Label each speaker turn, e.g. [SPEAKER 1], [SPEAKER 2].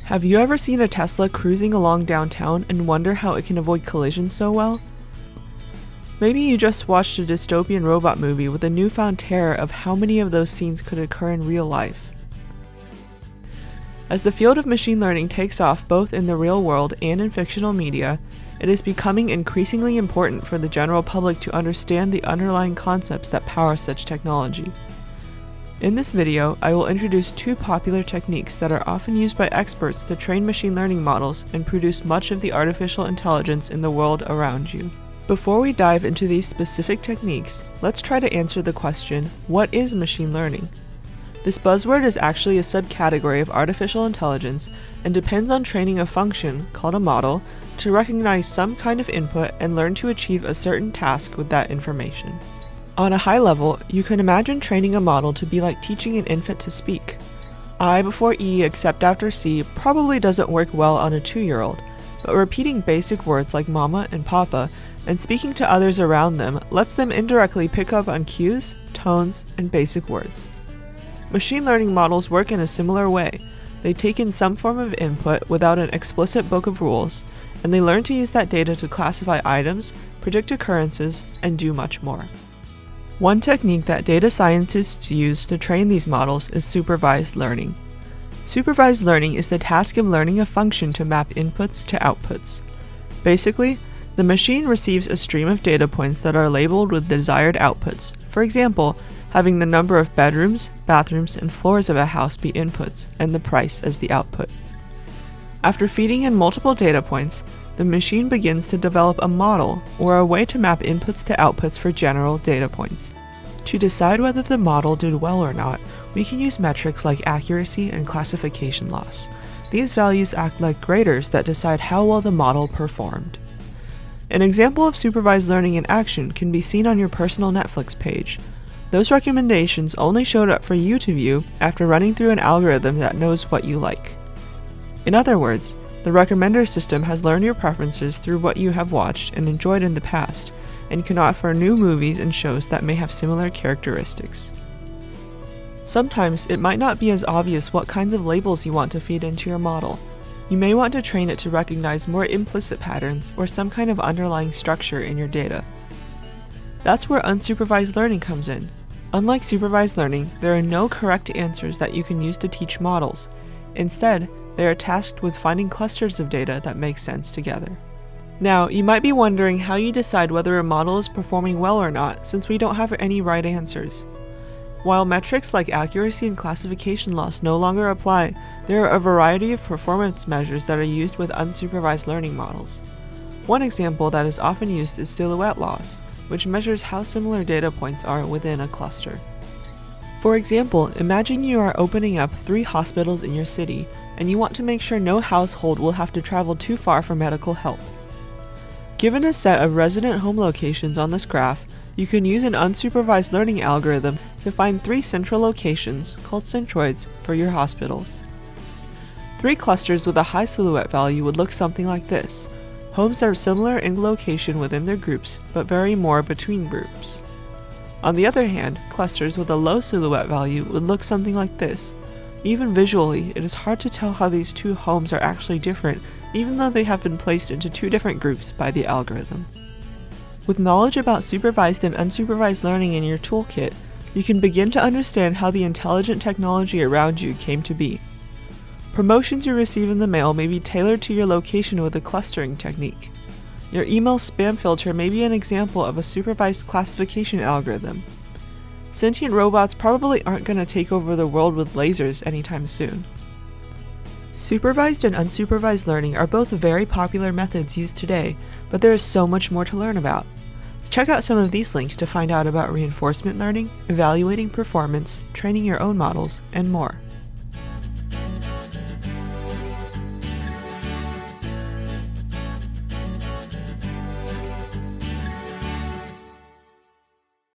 [SPEAKER 1] Have you ever seen a Tesla cruising along downtown and wonder how it can avoid collisions so well? Maybe you just watched a dystopian robot movie with a newfound terror of how many of those scenes could occur in real life. As the field of machine learning takes off both in the real world and in fictional media, it is becoming increasingly important for the general public to understand the underlying concepts that power such technology. In this video, I will introduce two popular techniques that are often used by experts to train machine learning models and produce much of the artificial intelligence in the world around you. Before we dive into these specific techniques, let's try to answer the question, what is machine learning? This buzzword is actually a subcategory of artificial intelligence and depends on training a function, called a model, to recognize some kind of input and learn to achieve a certain task with that information. On a high level, you can imagine training a model to be like teaching an infant to speak. I before E except after C probably doesn't work well on a 2-year-old, but repeating basic words like mama and papa and speaking to others around them lets them indirectly pick up on cues, tones, and basic words. Machine learning models work in a similar way. They take in some form of input without an explicit book of rules, and they learn to use that data to classify items, predict occurrences, and do much more. One technique that data scientists use to train these models is supervised learning. Supervised learning is the task of learning a function to map inputs to outputs. Basically, the machine receives a stream of data points that are labeled with desired outputs. For example, having the number of bedrooms, bathrooms, and floors of a house be inputs, and the price as the output. After feeding in multiple data points, the machine begins to develop a model, or a way to map inputs to outputs for general data points. To decide whether the model did well or not, we can use metrics like accuracy and classification loss. These values act like graders that decide how well the model performed. An example of supervised learning in action can be seen on your personal Netflix page. Those recommendations only showed up for you to view after running through an algorithm that knows what you like. In other words, the recommender system has learned your preferences through what you have watched and enjoyed in the past, and can offer new movies and shows that may have similar characteristics. Sometimes it might not be as obvious what kinds of labels you want to feed into your model. You may want to train it to recognize more implicit patterns or some kind of underlying structure in your data. That's where unsupervised learning comes in. Unlike supervised learning, there are no correct answers that you can use to teach models. Instead, they are tasked with finding clusters of data that make sense together. Now, you might be wondering how you decide whether a model is performing well or not, since we don't have any right answers. While metrics like accuracy and classification loss no longer apply, there are a variety of performance measures that are used with unsupervised learning models. One example that is often used is silhouette loss, which measures how similar data points are within a cluster. For example, imagine you are opening up 3 hospitals in your city, and you want to make sure no household will have to travel too far for medical help. Given a set of resident home locations on this graph, you can use an unsupervised learning algorithm to find 3 central locations, called centroids, for your hospitals. 3 clusters with a high silhouette value would look something like this. Homes are similar in location within their groups, but vary more between groups. On the other hand, clusters with a low silhouette value would look something like this. Even visually, it is hard to tell how these 2 homes are actually different, even though they have been placed into 2 different groups by the algorithm. With knowledge about supervised and unsupervised learning in your toolkit, you can begin to understand how the intelligent technology around you came to be. Promotions you receive in the mail may be tailored to your location with a clustering technique. Your email spam filter may be an example of a supervised classification algorithm. Sentient robots probably aren't going to take over the world with lasers anytime soon. Supervised and unsupervised learning are both very popular methods used today, but there is so much more to learn about. Check out some of these links to find out about reinforcement learning, evaluating performance, training your own models, and more.